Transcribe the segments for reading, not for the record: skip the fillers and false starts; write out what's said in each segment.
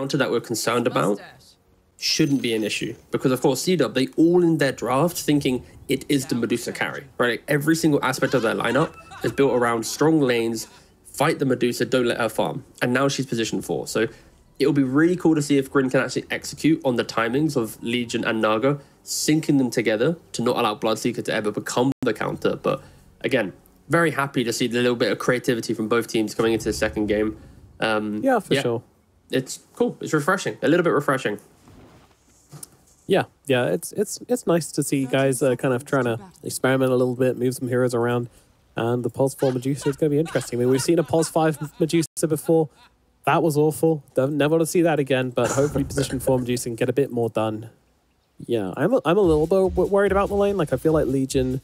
counter that we're concerned about shouldn't be an issue. Because, of course, CDUB, they all in their draft thinking it is the Medusa carry, right? Like, every single aspect of their lineup is built around strong lanes, fight the Medusa, don't let her farm. And now she's position 4. So it'll be really cool to see if GRIN can actually execute on the timings of Legion and Naga, syncing them together to not allow Bloodseeker to ever become the counter. But again, very happy to see the little bit of creativity from both teams coming into the second game. Yeah, for sure. It's cool. It's refreshing. A little bit refreshing. Yeah, it's nice to see guys kind of trying to experiment a little bit, move some heroes around. And the Pulse 4 Medusa is going to be interesting. I mean, we've seen a Pulse 5 Medusa before. That was awful. Never want to see that again, but hopefully position 4 Medusa can get a bit more done. Yeah, I'm a little bit worried about the lane. Like, I feel like Legion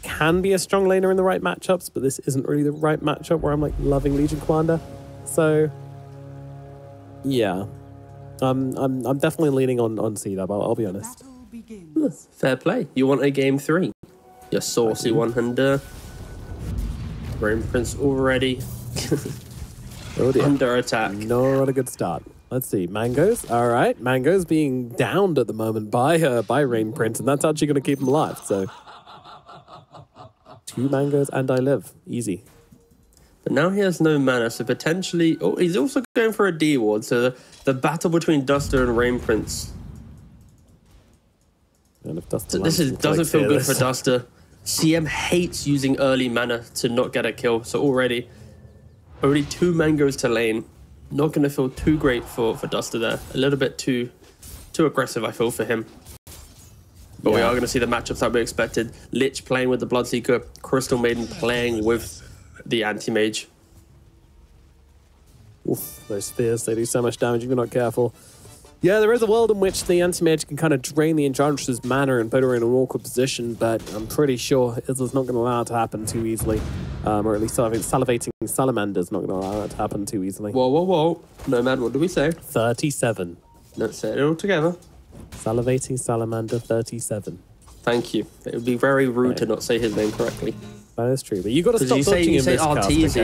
can be a strong laner in the right matchups, but this isn't really the right matchup where I'm like loving Legion Commander. So, yeah, I'm definitely leaning on CDUB. I'll be honest. Fair play. You want a game 3? You're saucy one, and Rain Prince already under attack. Not a good start. Let's see. Mangoes. All right. Mangoes being downed at the moment by Rain Prince, and that's actually going to keep him alive. So 2 Mangoes and I live. Easy. But now he has no mana, so potentially... Oh, he's also going for a D ward, so the battle between Duster and Rain Prince. And if Duster doesn't feel good for Duster. CM hates using early mana to not get a kill, so already 2 Mangoes to lane. Not going to feel too great for Duster there. A little bit too aggressive, I feel, for him. But we are going to see the matchups that we expected. Lich playing with the Bloodseeker, Crystal Maiden playing with the Anti-Mage. Oof, those spears, they do so much damage if you're not careful. Yeah, there is a world in which the Anti-Mage can kind of drain the Enchantress's mana and put her in an awkward position, but I'm pretty sure Isla's not going to allow it to happen too easily. Or at least Salivating Salamander's not going to allow it to happen too easily. Whoa. Nomad, what do we say? 37. Let's say it all together. Salivating Salamander 37. Thank you. It would be very rude to not say his name correctly. That is true, but you got to stop dodging in this cast.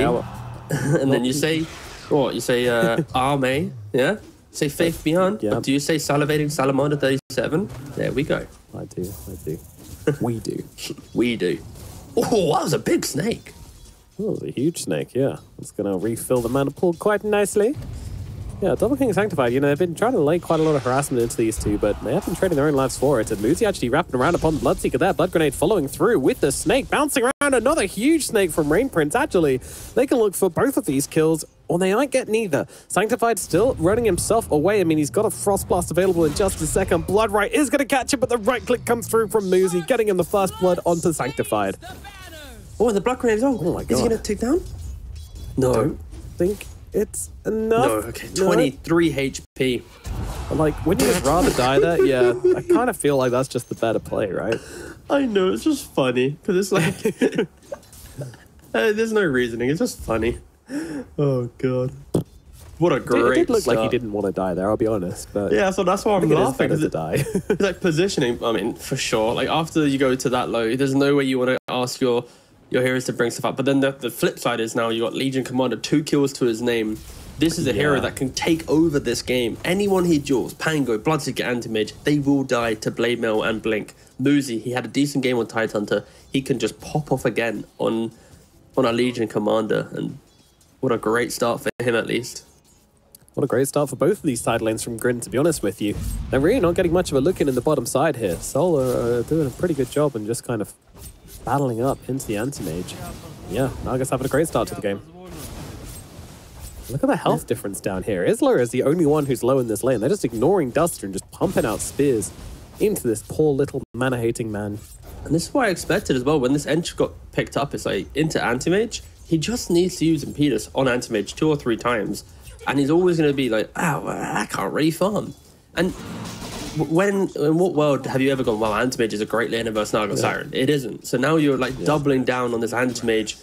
And then you say, what? You say Arme, yeah? Say Faith Beyond, but do you say Salivating Salamander 37? There we go. I do. We do. We do. Oh, that was a big snake. Oh, it was a huge snake, yeah. It's going to refill the mana pool quite nicely. Yeah, Double King Sanctified, you know, they've been trying to lay quite a lot of harassment into these two, but they have been trading their own lives for it. And Muzi actually wrapping around upon the Bloodseeker there. Blood Grenade following through with the snake, bouncing around. Another huge snake from Rain Prince. Actually, they can look for both of these kills, or they might get neither. Sanctified still running himself away. I mean, he's got a Frost Blast available in just a second. Blood Right is going to catch him, but the right click comes through from Muzi, getting him the first blood onto Sanctified. Oh, and the Blood Grenade is on. Oh my god. Is he going to tick down? No. I don't think it's enough. No, okay. 23 HP. Like, wouldn't you just rather die there? Yeah, I kind of feel like that's just the better play, right? I know, it's just funny. Because it's like... there's no reasoning. It's just funny. Oh, God. What a great It did look start. like he didn't want to die there, I'll be honest. But yeah, so that's why I'm laughing. It is better to die. It's like positioning, I mean, for sure. Like, after you go to that low, there's no way you want to ask your heroes to bring stuff up. But then the flip side is now you got Legion Commander, 2 kills to his name. This is a hero that can take over this game. Anyone he duels, Pango, Bloodseeker, Anti-Mage, they will die to Blade Mail and Blink. Muzi, he had a decent game on Tidehunter. He can just pop off again on a Legion Commander. And what a great start for him, at least. What a great start for both of these side lanes from GRIN, to be honest with you. They're really not getting much of a look in the bottom side here. Sol are doing a pretty good job and just kind of battling up into the Anti-Mage. Yeah, Naga's having a great start to the game. Look at the health difference down here. Isla is the only one who's low in this lane. They're just ignoring Duster and just pumping out spears into this poor little mana-hating man. And this is what I expected as well. When this entry got picked up, it's like into Anti-Mage. He just needs to use Impetus on Anti-Mage 2 or 3 times. And he's always going to be like, oh, I can't really farm. And in what world have you ever gone, well, Anti-Mage is a great laner versus Naga Siren? It isn't. So now you're like doubling down on this Anti-Mage,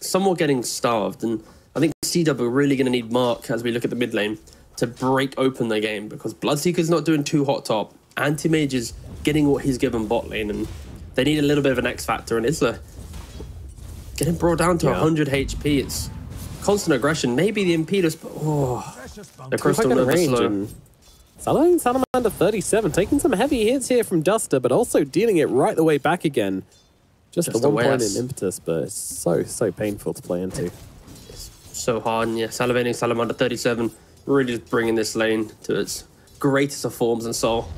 somewhat getting starved. And I think CDUB are really going to need Mark, as we look at the mid lane, to break open the game, because Bloodseeker's not doing too hot top. Anti-Mage is getting what he's given bot lane, and they need a little bit of an X factor. And Isla getting brought down to 100 HP. It's constant aggression. Maybe the Impetus, but The Crystal Nova slow. Salamander 37, taking some heavy hits here from Duster, but also dealing it right the way back again. Just the 1 point in impetus, but it's so painful to play into. It's so hard, and yeah, salivating Salamander 37, really just bringing this lane to its greatest of forms and soul.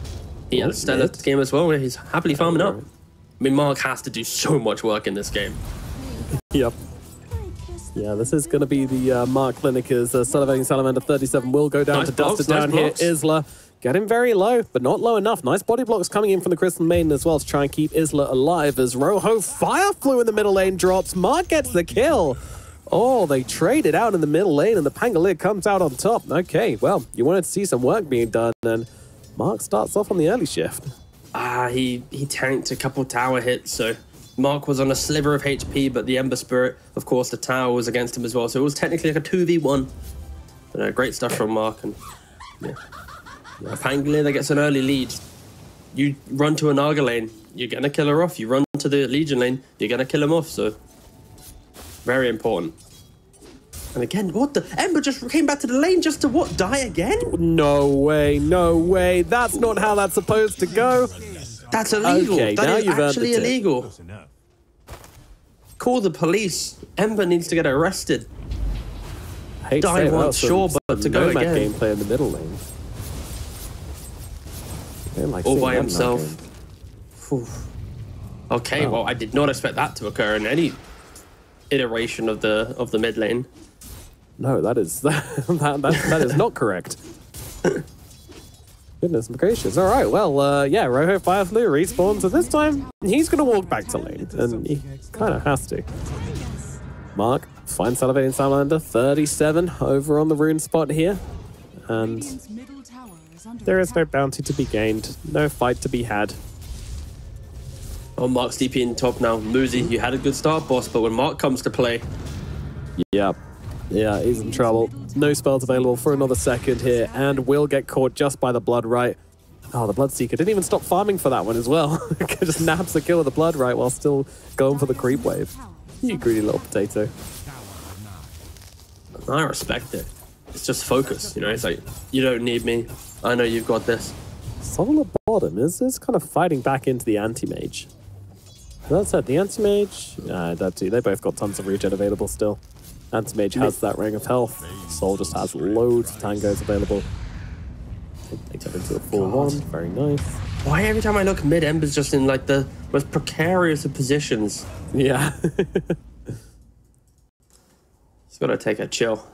He had a stellar game as well, where he's happily farming up. I mean, Mark has to do so much work in this game. Yep. Yeah, this is going to be the Mark Clinic as Salivating Salamander 37 will go down to Duster down here. Isla getting very low, but not low enough. Nice body blocks coming in from the Crystal Maiden as well to try and keep Isla alive as Rojo Fire Flu in the middle lane drops. Mark gets the kill. Oh, they trade it out in the middle lane and the Pangolier comes out on top. Okay, well, you wanted to see some work being done and Mark starts off on the early shift. He tanked a couple tower hits, so Mark was on a sliver of HP, but the Ember Spirit, of course, the tower was against him as well, so it was technically like a 2v1. But, great stuff from Mark, and yeah. A Pangolier that gets an early lead. You run to a Naga lane, you're gonna kill her off. You run to the Legion lane, you're gonna kill him off, so very important. And again, what the? Ember just came back to the lane just to what? Die again? No way, no way. That's not how that's supposed to go. That's illegal. Okay, that is actually illegal. Call the police. Ember needs to get arrested. Die once, sure, but to go again. Gameplay in the middle lane. All by himself. Okay, well, I did not expect that to occur in any iteration of the mid lane. No, that is that is not correct. Goodness gracious. All right, well, yeah, Rojo Fireflu respawns, and this time he's going to walk back to lane, and he kind of has to. Mark finds Salivating Salamander 37 over on the rune spot here, and there is no bounty to be gained, no fight to be had. Oh, Mark's DP in top now. Muzi, you had a good start, boss, but when Mark comes to play... Yeah, he's in trouble. No spells available for another second here, and will get caught just by the Blood Right. Oh, the Bloodseeker didn't even stop farming for that one as well. Just naps the kill with the Blood Right while still going for the creep wave. You greedy little potato. I respect it. It's just focus, you know? It's like, you don't need me. I know you've got this. Soul at bottom is kind of fighting back into the anti-mage. That said, the anti-mage, that too, they both got tons of regen available still. Anti-mage has that ring of health. Soul just has loads of tangos available. They get into a full one. Very nice. Why every time I look mid, Ember's just in like the most precarious of positions? Yeah. He's got to take a chill.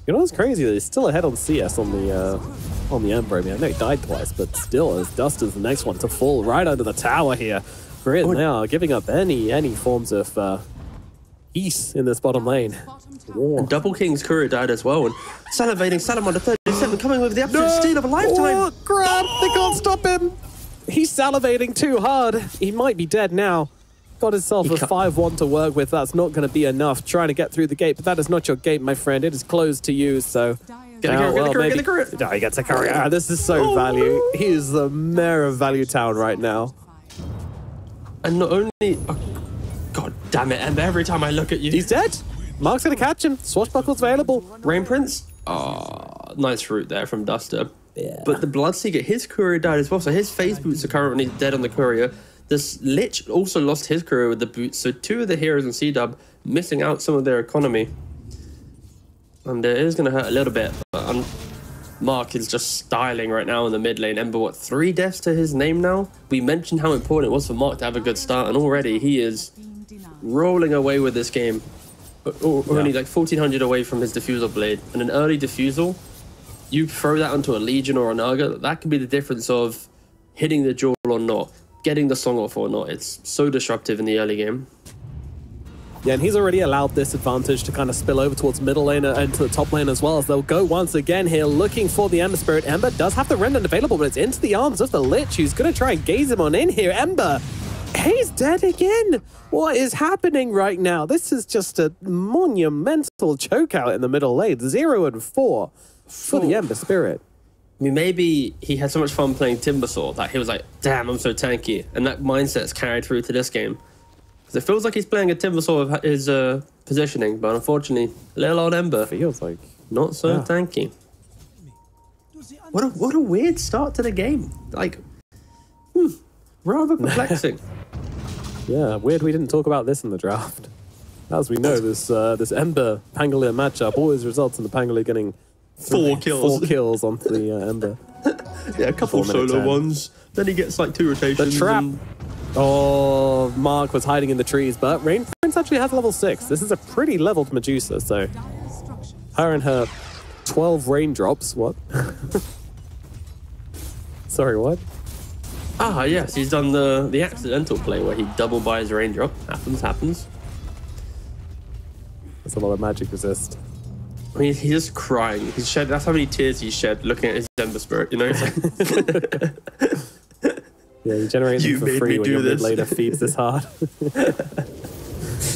You know what's crazy? He's still ahead on CS on the Ember. I mean, I know he died twice, but still, as Dust is the next one to fall right under the tower here. GRIN now giving up any forms of ease in this bottom lane. And Double King's courier died as well, and Salivating Salamander 37 coming with the absolute steal of a lifetime. Oh, grab! They can't stop him. He's salivating too hard. He might be dead now. Got himself a 5-1 to work with. That's not going to be enough. Trying to get through the gate, but that is not your gate, my friend. It is closed to you, so... Get a courier. No, he gets a courier. This is so value. He is the mayor of Value Town right now. And not only... Oh, God damn it, Ember, every time I look at you... He's dead. Mark's going to catch him. Swashbuckle's available. Rain Prince? Oh, nice route there from Duster. Yeah. But the Bloodseeker, his courier died as well, so his phase boots are currently dead on the courier. This Lich also lost his courier with the boots, so two of the heroes in CDUB missing out some of their economy. And it is going to hurt a little bit, but Mark is just styling right now in the mid lane. Ember, what, 3 deaths to his name now? We mentioned how important it was for Mark to have a good start, and already he is rolling away with this game. Only like 1400 away from his diffusal blade, and an early diffusal, you throw that onto a Legion or a Naga, that can be the difference of hitting the jewel or not, getting the song off or not. It's so disruptive in the early game. Yeah, and he's already allowed this advantage to kind of spill over towards middle lane and to the top lane as well, as they'll go once again here looking for the Ember Spirit. Ember does have the Remnant available, but it's into the arms of the Lich, who's going to try and gaze him on in here. Ember, he's dead again. What is happening right now? This is just a monumental chokeout in the middle lane. 0 and 4 for the Ember Spirit. I mean, maybe he had so much fun playing Timbersaw that he was like, damn, I'm so tanky. And that mindset's carried through to this game. Because it feels like he's playing a Timbersaw of his positioning, but unfortunately, little old Ember. Feels like Not so tanky. What a weird start to the game. Like, rather perplexing. Yeah, weird we didn't talk about this in the draft. As we know, this Ember Pangolier matchup always results in the Pangolier getting 4 kills. 4 kills onto the Ember. Yeah, a couple solo ones. Then he gets like 2 rotations. The trap. Oh, Mark was hiding in the trees, but Rain Prince actually has level 6. This is a pretty leveled Medusa, so her and her 12 raindrops. What? Sorry, what? Ah, yes, he's done the accidental play where he double buys raindrop. Happens. That's a lot of magic resist. I mean, he's just crying. He's shed. That's how many tears he's shed looking at his Ember Spirit. You know. Yeah, you generate them for free when your mid laner feeds this hard.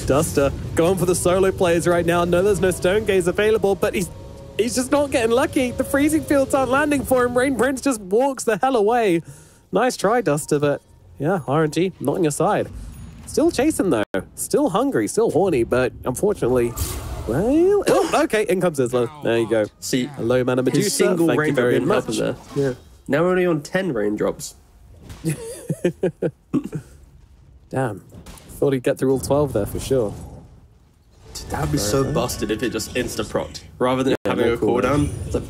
Duster going for the solo plays right now. No, there's no Stone Gaze available, but he's just not getting lucky. The freezing fields aren't landing for him. Rain Prince just walks the hell away. Nice try, Duster, but yeah, RNG not on your side. Still chasing though. Still hungry, still horny, but unfortunately, well, oh, okay, in comes Isla. There you go. See, a low mana Medusa. Single Thank you raindrop very much. there. Yeah. Now we're only on 10 raindrops. Damn. Thought he'd get through all 12 there for sure. That would be so busted if it just insta-procced. Rather than having a cooldown. It's like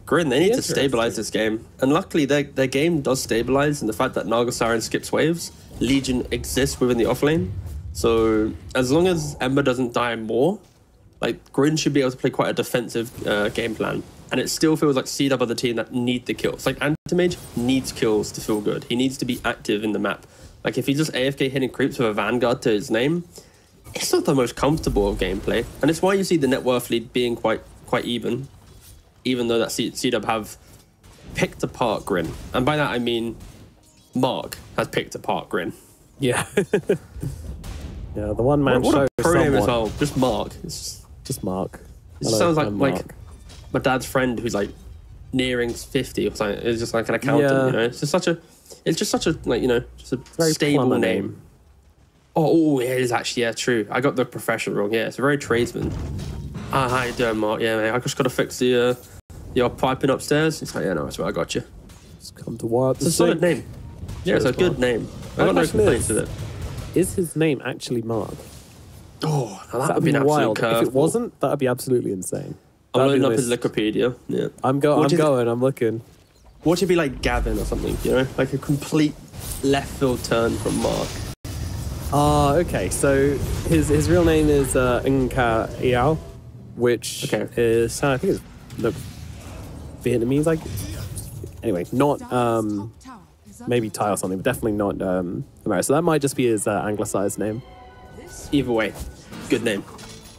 GRIN, they need to stabilize this game. And luckily their game does stabilize, and the fact that Naga Siren skips waves, Legion exists within the offlane. So as long as Ember doesn't die more, like GRIN should be able to play quite a defensive game plan. And it still feels like CDUB are the team that need the kills. Like Antimage needs kills to feel good. He needs to be active in the map. Like if he's just AFK hitting creeps with a Vanguard to his name, it's not the most comfortable of gameplay. And it's why you see the net worth lead being quite even though that CDUB have picked apart GRIN. And by that I mean Mark has picked apart GRIN. Yeah. Yeah, the one man show. What a pro name as well. Just Mark. It's just Mark. It just sounds like my dad's friend who's like nearing 50 or something. It's just like an accountant, you know. It's just such a like, you know, just a very stable name. Oh, it is actually, yeah, true. I got the profession wrong. Yeah, it's a very tradesman. Ah, how you doing, Mark? Yeah, mate. I just got to fix the piping upstairs. It's like, yeah, no, that's what I got you. Just come to war. It's a solid name. Yeah, it's a good name. I got no complaints with it. Is his name actually Mark? Oh, that would be an wild. If it wasn't, that would be absolutely insane. I'm loading up his Wikipedia. Yeah, I'm looking. What should be like Gavin or something? You know, like a complete left field turn from Mark. Okay. So his real name is Nka Iao, which is I think it's Vietnamese. Like anyway, not maybe Thai or something, but definitely not American. So that might just be his anglicized name. Either way, good name.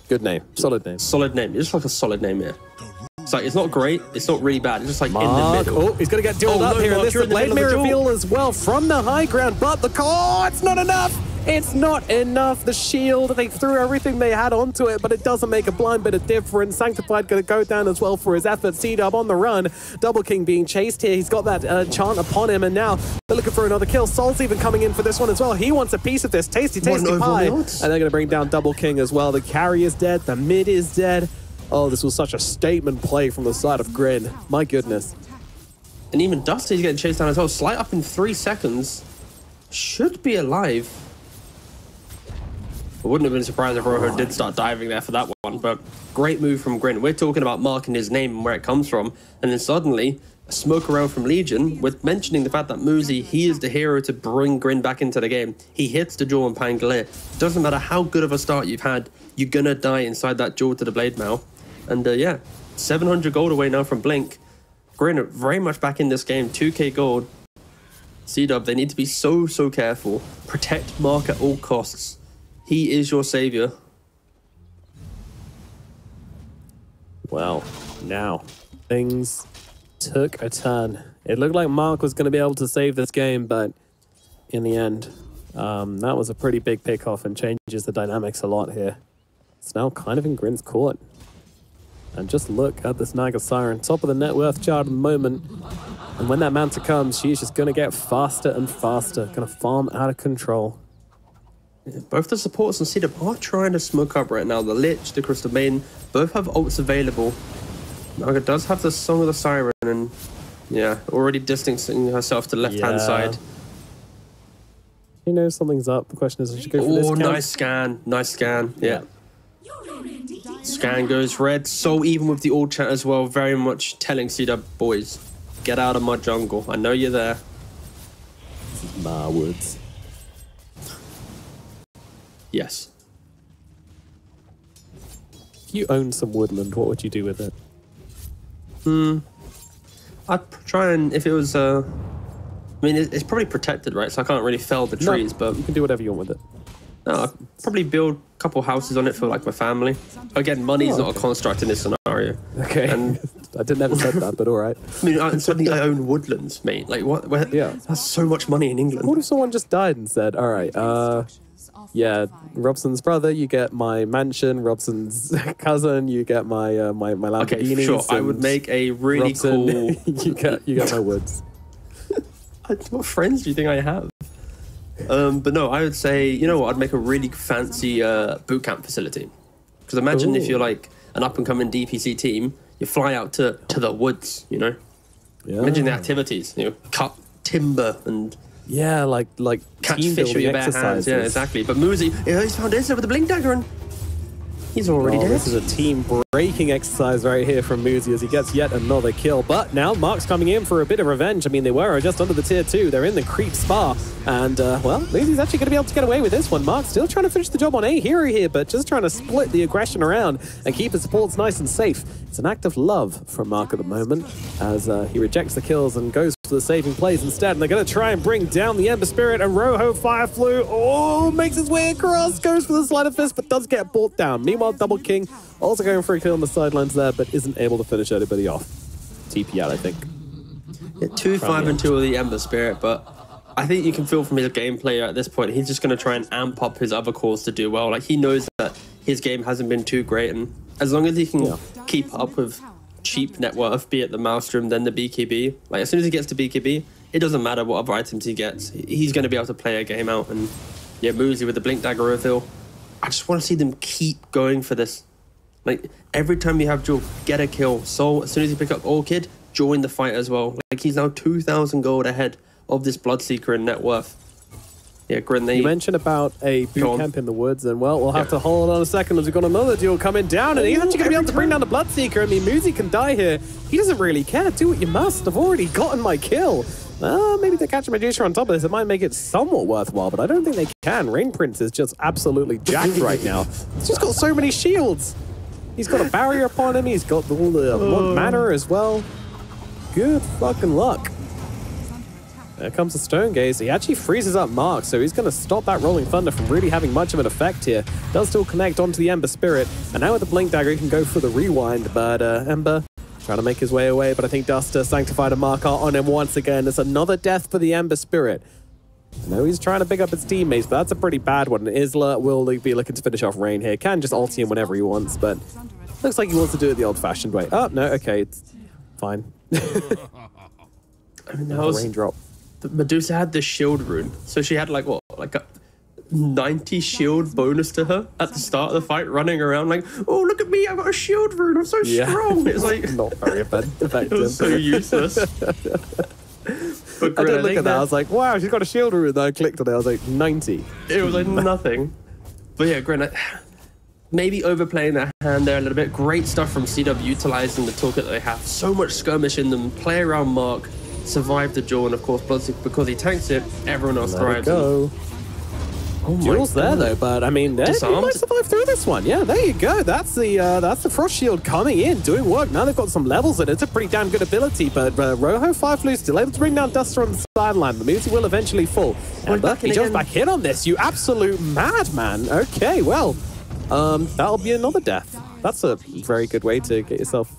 Good name. Solid name. Solid name. It's just like a solid name here. It's like, it's not great, it's not really bad, it's just like Mark, in the middle. Oh, he's going to get dueled up here. This is a Blade Mirror reveal as well from the high ground, but it's not enough. It's not enough. The shield, they threw everything they had onto it, but it doesn't make a blind bit of difference. Sanctified going to go down as well for his effort. CDUB on the run. Double King being chased here. He's got that chant upon him, and now they're looking for another kill. Sol's even coming in for this one as well. He wants a piece of this. Tasty pie. And they're going to bring down Double King as well. The carry is dead. The mid is dead. Oh, this was such a statement play from the side of GRIN. My goodness. And even Dusty's getting chased down as well. Slight up in 3 seconds. Should be alive. I wouldn't have been surprised if Rojo did start diving there for that one, but great move from GRIN. We're talking about marking his name and where it comes from, and then suddenly a smoke around from Legion with mentioning the fact that Muzi, he is the hero to bring GRIN back into the game. He hits the jaw on Pangolier. Doesn't matter how good of a start you've had, you're gonna die inside that jaw to the blade mail. And yeah, 700 gold away now from Blink. GRIN are very much back in this game, 2k gold. CDUB, they need to be so careful. Protect Mark at all costs. He is your savior. Well, now things took a turn. It looked like Mark was going to be able to save this game, but in the end, that was a pretty big pick-off and changes the dynamics a lot here. It's now kind of in GRIN's court. And just look at this Naga Siren, top of the net worth chart at the moment. And when that Manta comes, she's just going to get faster and faster, going to farm out of control. Both the supports on CDUB are trying to smoke up right now. The Lich, the Crystal Maiden, both have ults available. Naga does have the Song of the Siren, and yeah, already distancing herself to the left-hand side. He knows something's up. The question is, should she go for this count? Nice scan. Nice scan. Yeah. Scan goes red. So even with the ult chat as well, very much telling CDUB boys, get out of my jungle. I know you're there. This is my woods. Yes. If you owned some woodland, what would you do with it? I'd try and, if it was, I mean, it's probably protected, right? So I can't really fell the trees, but you can do whatever you want with it. No, I'd probably build a couple houses on it for like my family. Again, money's not a construct in this scenario. Okay. And I didn't ever said that, but all right. I mean, suddenly I own woodlands, mate. Like what? That's so much money in England. What if someone just died and said, all right, yeah, Robson's brother, you get my mansion. Robson's cousin, you get my Lamborghini. Okay, sure. I would make a really Robson, cool. you get my woods. What friends do you think I have? But no, I would say, you know what? I'd make a really fancy boot camp facility. Because imagine if you're like an up and coming DPC team, you fly out to the woods. You know, imagine the activities. You know, cut timber and. Yeah, like catch fish with your bare hands. Yeah, exactly. But Muzi, he's found this with the blink dagger, and he's already dead. This is a team breaking exercise right here from Muzi as he gets yet another kill. But now Mark's coming in for a bit of revenge. I mean, they were just under the tier 2. They're in the creep spa. And, well, Muzi's actually going to be able to get away with this one. Mark's still trying to finish the job on a hero here, but just trying to split the aggression around and keep his supports nice and safe. It's an act of love from Mark at the moment as he rejects the kills and goes for the saving plays instead. And they're going to try and bring down the Ember Spirit, and Rojo Fireflu, makes his way across, goes for the Sleight of Fist, but does get brought down. Meanwhile, Double King also going for a kill on the sidelines there, but isn't able to finish anybody off. TP out, I think. Yeah, 2, 5, and 2 of the Ember Spirit, but I think you can feel from his gameplay at this point, he's just going to try and amp up his other cores to do well. Like, he knows that his game hasn't been too great, and as long as he can keep up with cheap net worth, be it the Maelstrom, then the BKB, like, as soon as he gets to BKB, it doesn't matter what other items he gets. He's going to be able to play a game out, and yeah, Muzi with the Blink Dagger reveal. I just want to see them keep going for this. Like, every time you have Jewel, get a kill. So, as soon as you pick up Orchid, join the fight as well. Like, he's now 2,000 gold ahead of this Bloodseeker in net worth. Yeah, GRIN, you mentioned about a boot camp in the woods, and well, we'll have to hold on a second as we've got another duel coming down, and he's actually going to be able to bring down the Bloodseeker. I mean, Muzi can die here. He doesn't really care. Do what you must. I've already gotten my kill. Maybe they catch a Medusa on top of this. It might make it somewhat worthwhile, but I don't think they can. Rain Prince is just absolutely jacked right now. He's just got so many shields. He's got a barrier upon him. He's got all the mana as well. Good fucking luck. There comes the Stone Gaze. He actually freezes up Mark, so he's going to stop that Rolling Thunder from really having much of an effect here. Does still connect onto the Ember Spirit, and now with the Blink Dagger, he can go for the rewind, but Ember trying to make his way away, but I think Duster sanctified a marker on him once again. It's another death for the Ember Spirit. I know he's trying to pick up his teammates, but that's a pretty bad one. Isla will be looking to finish off Rain here. Can just ulti him whenever he wants, but looks like he wants to do it the old-fashioned way. Oh, no, okay, it's fine. I mean, that was raindrop. Medusa had the shield rune, so she had like what, like a 90 shield bonus to her at the start of the fight, running around like, oh, look at me, I got a shield rune, I'm so strong. It's like not very effective. It was so useless. But I did look at that, I was like, wow, she's got a shield rune. Then I clicked on it, I was like, 90. It was like nothing. But yeah, GRIN, maybe overplaying their hand there a little bit. Great stuff from CDUB, utilizing the toolkit that they have. So much skirmish in them, play around Mark, survive the duel, and of course Bloodseeker, because he tanks it, everyone else thrives. Oh Duel's there though, but I mean, he might survive through this one. Yeah, there you go. That's the Frost Shield coming in, doing work. Now they've got some levels in it. It's a pretty damn good ability, but Rojo Fireflu still able to bring down Duster on the sideline. The Muzi will eventually fall. And he jumps back in on this, you absolute madman. Okay, well, that'll be another death. That's a very good way to get yourself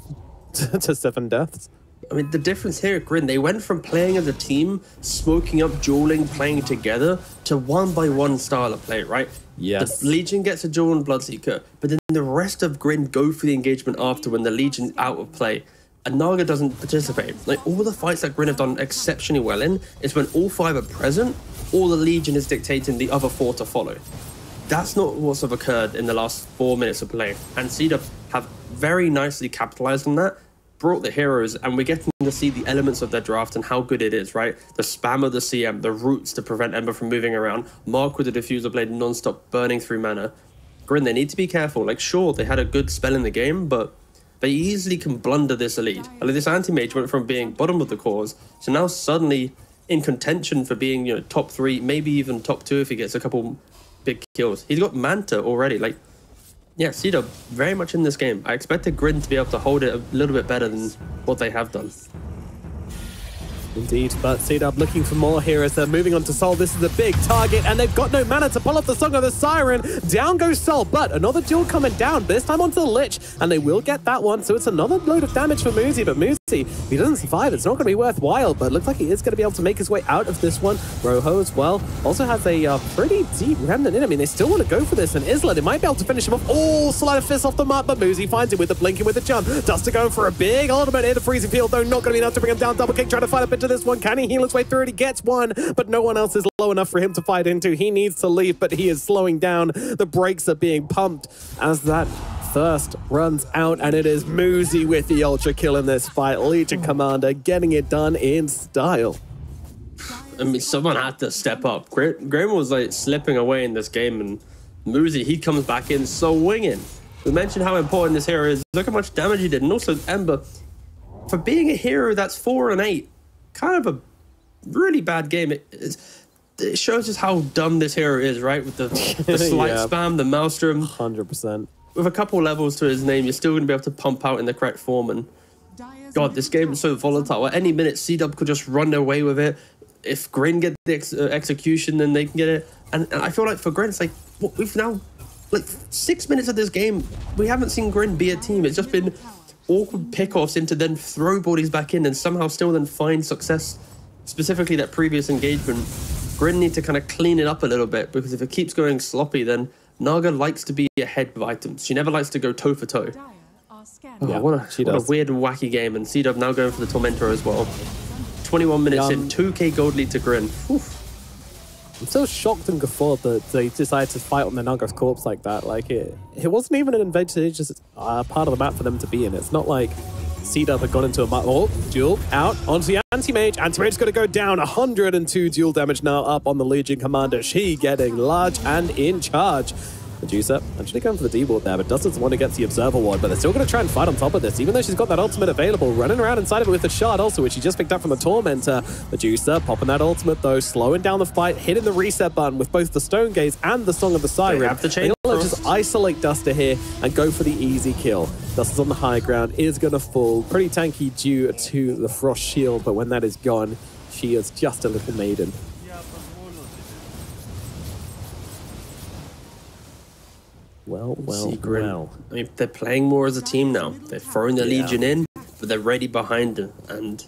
to 7 deaths. I mean, the difference here at GRIN, they went from playing as a team, smoking up, dueling, playing together, to one-by-one style of play, right? Yes. The Legion gets a duel on Bloodseeker, but then the rest of GRIN go for the engagement after when the Legion's out of play. And Naga doesn't participate. Like, all the fights that GRIN have done exceptionally well in is when all 5 are present, or the Legion is dictating the other 4 to follow. that's not what's have occurred in the last 4 minutes of play. And CDUB have very nicely capitalized on that, brought the heroes, and we're getting to see the elements of their draft and how good it is, right? The spam of the CM, the roots to prevent Ember from moving around, Mark with the diffuser blade non-stop burning through mana. GRIN, they need to be careful. Like, sure, they had a good spell in the game, but they easily can blunder this elite. Like, this anti-mage went from being bottom of the cores to now suddenly in contention for being, you know, top 3, maybe even top 2 if he gets a couple big kills. He's got Manta already. Like, yeah, CDUB very much in this game. I expected GRIN to be able to hold it a little bit better than what they have done. Indeed, but CDUB looking for more here as they're moving on to Sol. This is a big target, and they've got no mana to pull off the Song of the Siren. Down goes Sol, but another duel coming down, this time onto the Lich, and they will get that one, so it's another load of damage for Muzi, but Muzi, if he doesn't survive, it's not going to be worthwhile, but it looks like he is going to be able to make his way out of this one. Rojo as well also has a pretty deep remnant in. I mean, they still want to go for this, and Isla, they might be able to finish him off. Oh, slide of fist off the mark, but Muzi finds him with the blinking with the jump. Duster going for a big ultimate in the freezing field, though not going to be enough to bring him down. Double kick, trying to fight up into this one. Can he heal his way through it? He gets one, but no one else is low enough for him to fight into. He needs to leave, but he is slowing down. The brakes are being pumped as that thirst runs out, and it is Muzi with the ultra kill in this fight. Legion Commander getting it done in style. I mean, someone had to step up. GRIN was like slipping away in this game, and Muzi, he comes back in swinging. We mentioned how important this hero is. Look how much damage he did, and also Ember, for being a hero that's 4 and 8, kind of a really bad game. It shows us how dumb this hero is, right? With the slight spam, the maelstrom. 100%. With a couple levels to his name, you're still going to be able to pump out in the correct form. And God, this game is so volatile. At any minute, CDUB could just run away with it. If GRIN get the execution, then they can get it. And I feel like for GRIN, it's like, we've now, like 6 minutes of this game, we haven't seen GRIN be a team. It's just been awkward pickoffs into then throw bodies back in and somehow still then find success. Specifically that previous engagement. GRIN need to kind of clean it up a little bit, because if it keeps going sloppy, then Naga likes to be ahead with items. She never likes to go toe for toe. Yeah, what a weird and wacky game. And CDUB now going for the Tormentor as well. 21 minutes in, 2k gold lead to GRIN. Oof. I'm so shocked and guffawed that they decided to fight on the Naga's corpse like that. Like, it wasn't even an advantageous part of the map for them to be in. It's not like CDUB had gone into a map. Oh, duel out onto the Anti-Mage. Anti-Mage's going to go down. 102 duel damage now up on the Legion Commander. She getting large and in charge. Medusa actually going for the D-ward there, but doesn't want to get the Observer ward, but they're still going to try and fight on top of this, even though she's got that ultimate available, running around inside of it with a shard also, which she just picked up from the Tormentor. Medusa popping that ultimate though, slowing down the fight, hitting the reset button with both the Stone Gaze and the Song of the Siren. They have to change. Just isolate Duster here and go for the easy kill. Duster's on the high ground, is going to fall. Pretty tanky due to the Frost Shield, but when that is gone, she is just a little maiden. Well. I mean, they're playing more as a team now. They're throwing the Legion in, but they're ready behind it. And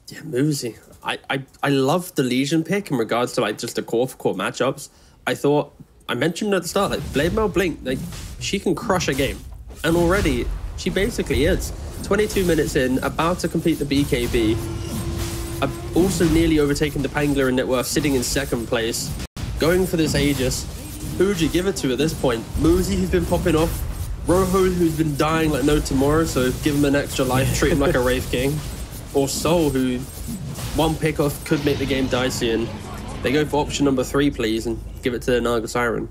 yeah, Muzi. I love the Legion pick in regards to like just the core-for-core matchups. I mentioned at the start, like Blade Mail Blink, like she can crush a game. And already, she basically is. 22 minutes in, about to complete the BKB. Also nearly overtaken the Pangler and Networth, sitting in second place. Going for this Aegis. Who would you give it to at this point? Muzi, who's been popping off. Rojo, who's been dying like no tomorrow, so give him an extra life, treat him like a Wraith King. Or Sol, who one pick off could make the game dicey, and they go for option number 3, please, and give it to Naga Siren.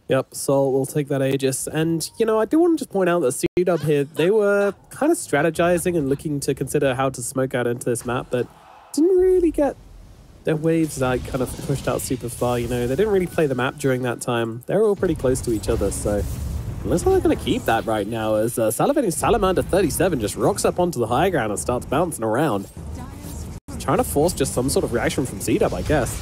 Yep, Sol will take that Aegis. And, you know, I do want to just point out that CDUB here, they were kind of strategizing and looking to consider how to smoke out into this map, but didn't really get their waves like kind of pushed out super far, you know. They didn't really play the map during that time. They were all pretty close to each other, so it looks like they're going to keep that right now as Salivating Salamander 37 just rocks up onto the high ground and starts bouncing around. Trying to force just some sort of reaction from CDUB, I guess.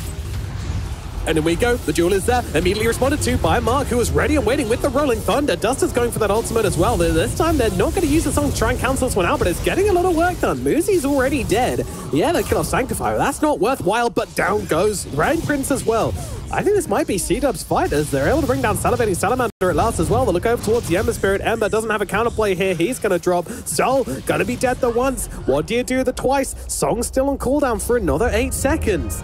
And in we go. The duel is there. Immediately responded to by Mark, who was ready and waiting with the Rolling Thunder. Duster's going for that ultimate as well. This time, they're not going to use the song to try and cancel this one out, but it's getting a lot of work done. Muzi's already dead. Yeah, they kill off Sanctifier. That's not worthwhile, but down goes Rain Prince as well. I think this might be CDUB's fight as they're able to bring down Salivating Salamander at last as well. They look over towards the Ember Spirit. Ember doesn't have a counterplay here. He's going to drop. Sol, going to be dead the once. What do you do the twice? Song's still on cooldown for another 8 seconds.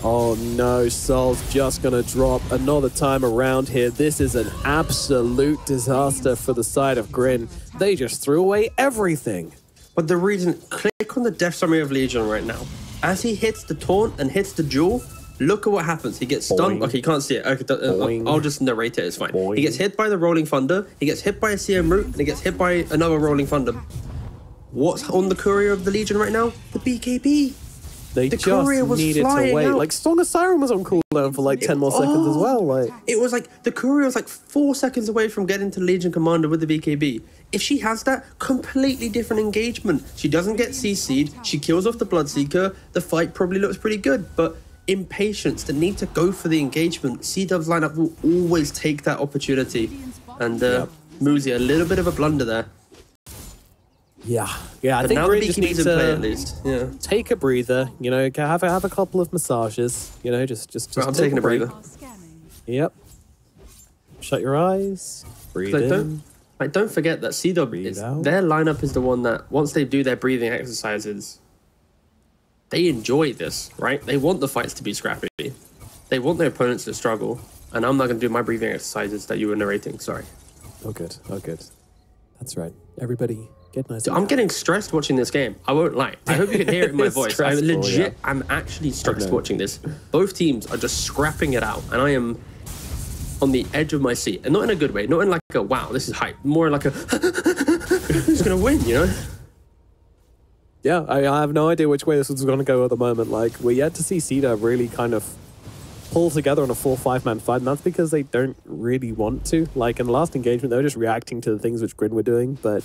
Oh no, Sol's just gonna drop another time around here. This is an absolute disaster for the side of GRIN. They just threw away everything. But the reason, click on the death summary of Legion right now. As he hits the taunt and hits the jewel, look at what happens. He gets stunned. Boing. Okay, you can't see it. Okay, I'll just narrate it. It's fine. Boing. He gets hit by the Rolling Thunder. He gets hit by a CM root, and he gets hit by another Rolling Thunder. What's on the courier of the Legion right now? The BKB. They the just courier was needed to flying wait. out. Like, Song of Siren was on cooldown for like 10 more seconds as well. Like, it was like the courier was like 4 seconds away from getting to Legion Commander with the BKB. If she has that, completely different engagement. She doesn't get CC'd. She kills off the Bloodseeker. The fight probably looks pretty good, but impatience, the need to go for the engagement. CDUB's lineup will always take that opportunity. And Muzi, a little bit of a blunder there. yeah. I But think now GRIN the just BKB's needs in play at to least. Yeah. take a breather. You know, have a couple of massages. You know, just I'm take taking a break. breather. Yep. Shut your eyes. Breathe Like, in. don't forget that CDUB, Breathe out. their lineup is the one that, once they do their breathing exercises, they enjoy this, right? They want the fights to be scrappy. They want their opponents to struggle. And I'm not going to do my breathing exercises that you were narrating, sorry. Oh, good. Oh, good. That's right. Everybody, get nice. So I'm getting stressed watching this game. I won't lie. I hope you can hear it in my It's voice. I'm stressful, legit, yeah. I'm actually stressed Okay. watching this. Both teams are just scrapping it out. And I am on the edge of my seat. And not in a good way. Not in like a, wow, this is hype. More like a, who's going to win, you know? Yeah, I have no idea which way this was going to go at the moment. Like, we're yet to see CDUB really kind of pull together on a 4-5-man fight, and that's because they don't really want to. Like, in the last engagement, they were just reacting to the things which GRIN were doing, but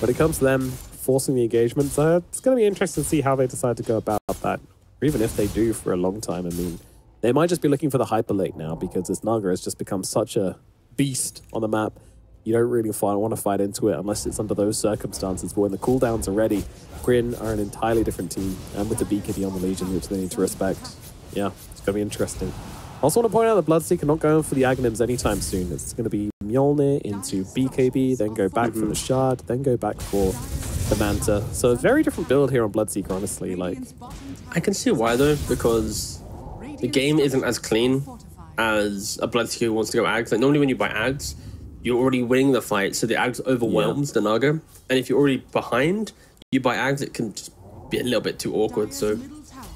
when it comes to them forcing the engagement, so it's going to be interesting to see how they decide to go about that, or even if they do for a long time. I mean, they might just be looking for the hyper late now, because this Naga has just become such a beast on the map. You don't really want to fight into it unless it's under those circumstances. But when the cooldowns are ready, GRIN are an entirely different team, and with the BKB on the Legion, which they need to respect. Yeah, it's going to be interesting. I also want to point out that Bloodseeker not going for the Aghanims anytime soon. It's going to be Mjolnir into BKB, then go back for the Shard, then go back for the Manta. So a very different build here on Bloodseeker, honestly. Like, I can see why though, because the game isn't as clean as a Bloodseeker who wants to go Ags. Like normally when you buy Ags, you're already winning the fight, so the Ags overwhelms the Naga. And if you're already behind, you buy Ags, it can just be a little bit too awkward. So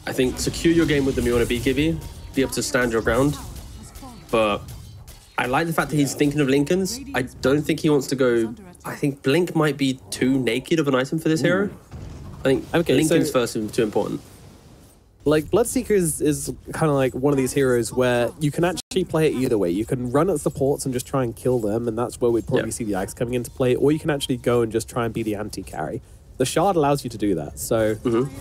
I think secure your game with the Mjolnir BKB, be able to stand your ground. But I like the fact that he's thinking of Lincolns. I don't think he wants to go. I think Blink might be too naked of an item for this hero. I think Lincoln's first is too important. Like, Bloodseeker is kind of like one of these heroes where you can actually play it either way. You can run at supports and just try and kill them, and that's where we'd probably see the Axe coming into play, or you can actually go and just try and be the anti-carry. The Shard allows you to do that, so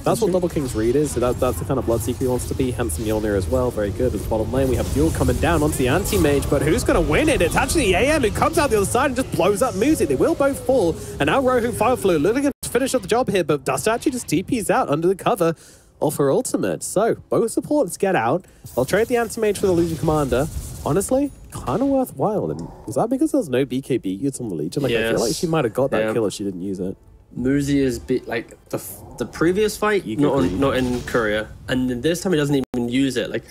that's what Double King's read is, so that's the kind of Bloodseeker he wants to be. Hence Mjolnir as well, very good. At the bottom lane, we have Duel coming down onto the anti-mage, but who's going to win it? It's actually AM who comes out the other side and just blows up Muzi. They will both fall, and now Rohu Fireflow looking to finish up the job here, but Dust actually just TPs out under the cover of her ultimate. So, both supports get out. I'll trade the anti-mage for the Legion Commander. Honestly, kind of worthwhile. And was that because there's no BKB units on the Legion? Like, I feel like she might have got that kill if she didn't use it. Muzi is like the previous fight, not in Courier, and this time he doesn't even use it. Like,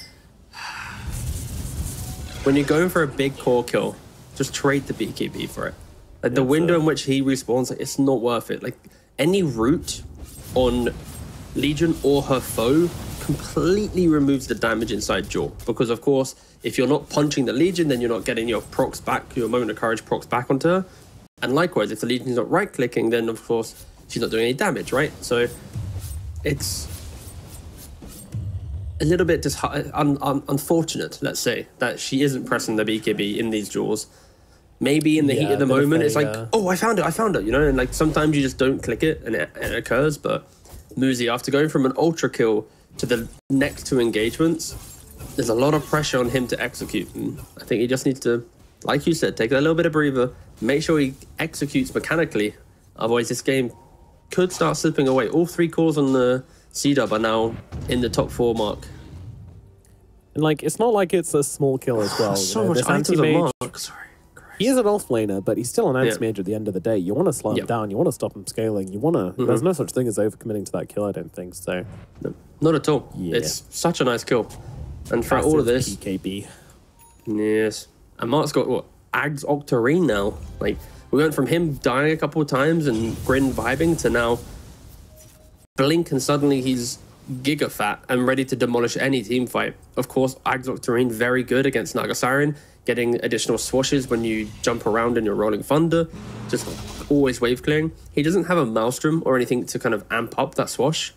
when you're going for a big core kill, just trade the BKB for it. Like the window in which he respawns, like, it's not worth it. Like any root on Legion or her foe completely removes the damage inside Jaw, because of course if you're not punching the Legion, then you're not getting your procs back, your moment of courage procs back onto her. And likewise, if the Legion's not right clicking, then of course she's not doing any damage, right? So it's a little bit unfortunate, let's say, that she isn't pressing the BKB in these duels. Maybe in the heat of the moment, it's like, oh, I found it, you know? And like sometimes you just don't click it and it occurs, but Muzi, after going from an ultra kill to the next two engagements, there's a lot of pressure on him to execute. And I think he just needs to, like you said, take a little bit of breather, make sure he executes mechanically. Otherwise, this game could start slipping away. All 3 cores on the CDUB are now in the top 4 mark. And like, it's not like it's a small kill as well. So much items on mark. Sorry. He is an off laner, but he's still an anti-mage at the end of the day. You want to slow him down. You want to stop him scaling. You want to... There's no such thing as overcommitting to that kill, I don't think. So, no, not at all. Yeah. It's such a nice kill. And throughout all of this, PKB. Yes. And Mark's got, what, Ags Octarine now. Like, we went from him dying a couple of times and GRIN vibing to now blink and suddenly he's giga fat and ready to demolish any team fight. Of course, Ags Octarine very good against Naga Siren, getting additional swashes when you jump around in your Rolling Thunder, just always wave clearing. He doesn't have a Maelstrom or anything to kind of amp up that swash.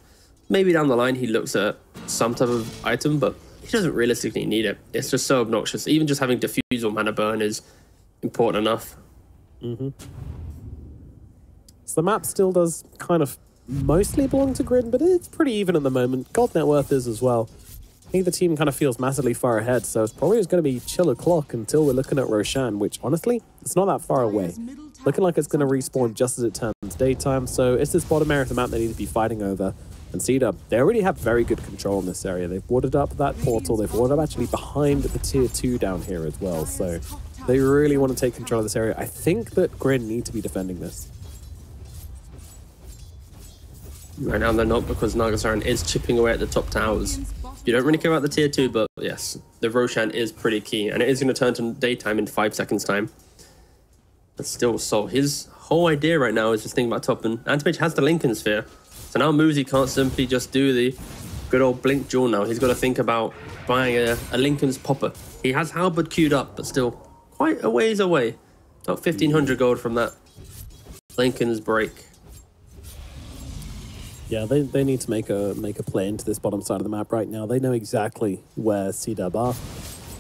Maybe down the line he looks at some type of item, but he doesn't realistically need it. It's just so obnoxious. Even just having Diffuse or Mana Burn is important enough. So the map still does kind of mostly belong to GRIN, but it's pretty even at the moment. Gold net worth is as well. I think the team kind of feels massively far ahead, so it's probably going to be chill o'clock until we're looking at Roshan, which honestly, it's not that far away. Looking like it's going to respawn just as it turns daytime, so it's this bottom area of the map they need to be fighting over. And CDUB, they already have very good control in this area. They've warded up that portal. They've warded up actually behind the tier 2 down here as well. So they really want to take control of this area. I think that GRIN need to be defending this. Right now they're not, because Naga Siren is chipping away at the top towers. You don't really care about the tier 2, but yes, the Roshan is pretty key. And it is going to turn to daytime in 5 seconds time. But still, so his whole idea right now is just thinking about top. And Antimage has the Lincoln Sphere. So now Muzi can't simply just do the good old blink duel now. He's got to think about buying a Lincoln's Popper. He has Halberd queued up, but still quite a ways away. About 1,500 gold from that Lincoln's break. Yeah, they need to make a play into this bottom side of the map right now. They know exactly where CDUB are. I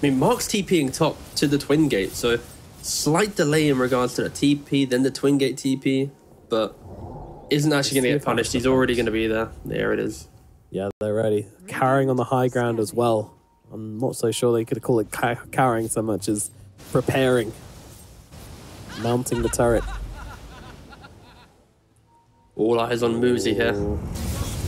mean, Mark's TPing top to the Twin Gate, so slight delay in regards to the TP, then the Twin Gate TP, but isn't actually going to get punished. He's already going to be there. There it is. Yeah, they're ready. Carrying on the high ground as well. I'm not so sure they could call it carrying so much as preparing. Mounting the turret. All eyes on Muzi here.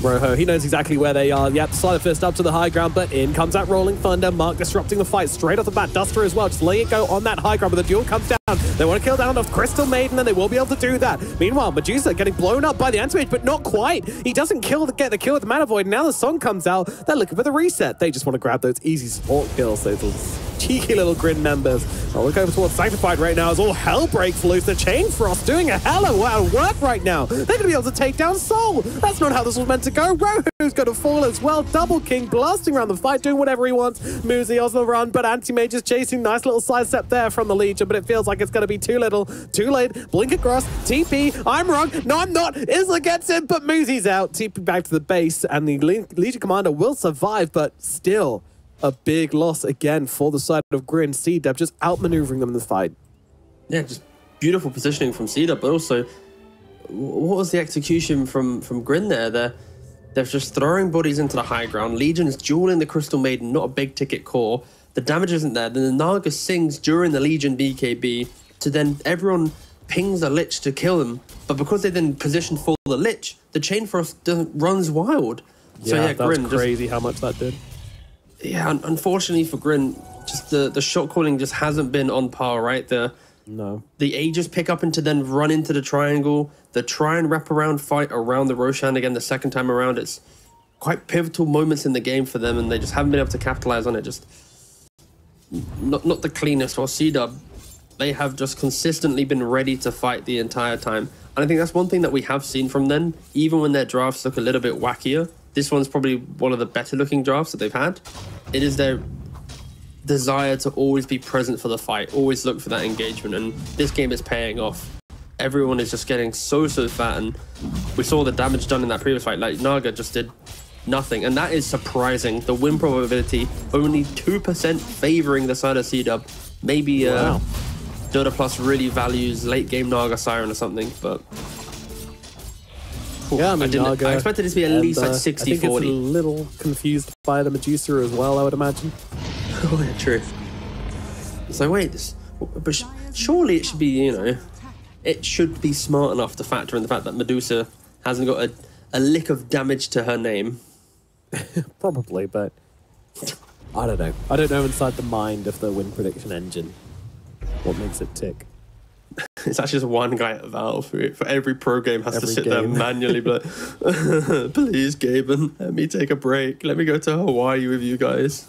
Rojo, he knows exactly where they are. Yep, slide fist up to the high ground, but in comes that Rolling Thunder. Mark disrupting the fight straight off the bat. Duster as well, just letting it go on that high ground, but the duel comes down. They want to kill down off Crystal Maiden, and they will be able to do that. Meanwhile, Medusa getting blown up by the Antimage, but not quite. He doesn't get the kill with the Mana Void. Now the song comes out. They're looking for the reset. They just want to grab those easy support kills, those cheeky little GRIN members. I'll look over towards Sanctified right now as all hell breaks loose. The Chain Frost doing a hell of a lot of work right now. They're going to be able to take down Soul. That's not how this was meant to go. Rohu's going to fall as well. Double King blasting around the fight, doing whatever he wants. Muzi on the run, but Anti-Mage is chasing. Nice little sidestep there from the Legion, but it feels like it's going to be too little, too late. Blink across, TP. I'm wrong. No, I'm not. Isla gets him, but Muzi's out. TP back to the base, and the Legion Commander will survive, but still a big loss again for the side of GRIN. CDUB just outmaneuvering them in the fight. Yeah, just beautiful positioning from CDUB, but also, what was the execution from GRIN there? They're just throwing bodies into the high ground. Legion's dueling the Crystal Maiden, not a big ticket core. The damage isn't there. Then the Naga sings during the Legion BKB to then everyone pings a Lich to kill him. But because they then positioned for the Lich, the Chain Frost runs wild. Yeah, so yeah, that's GRIN crazy how much that did. Yeah, unfortunately for GRIN, just the shot calling just hasn't been on par, right? The Aegis pick up and to then run into the triangle. The try and wrap around fight around the Roshan again the second time around. It's quite pivotal moments in the game for them, and they just haven't been able to capitalize on it. Just not the cleanest. While CDUB, they have just consistently been ready to fight the entire time. And I think that's one thing that we have seen from them, even when their drafts look a little bit wackier. This one's probably one of the better looking drafts that they've had. It is their desire to always be present for the fight, always look for that engagement, and this game is paying off. Everyone is just getting so fat, and we saw the damage done in that previous fight. Like, Naga just did nothing, and that is surprising. The win probability only 2% favoring the side of CDUB. Maybe wow. Dota Plus really values late game Naga Siren or something, but yeah, I expected it to be at least like 60-40. I think it's a little confused by the Medusa as well, I would imagine. Oh, yeah, true. So wait, but surely it should be, it should be smart enough to factor in the fact that Medusa hasn't got a lick of damage to her name. Probably, but I don't know. I don't know inside the mind of the win prediction engine what makes it tick. It's actually just one guy at Valve who, for every pro game, has to sit there game. manually, but please, Gaben, let me take a break. Let me go to Hawaii with you guys.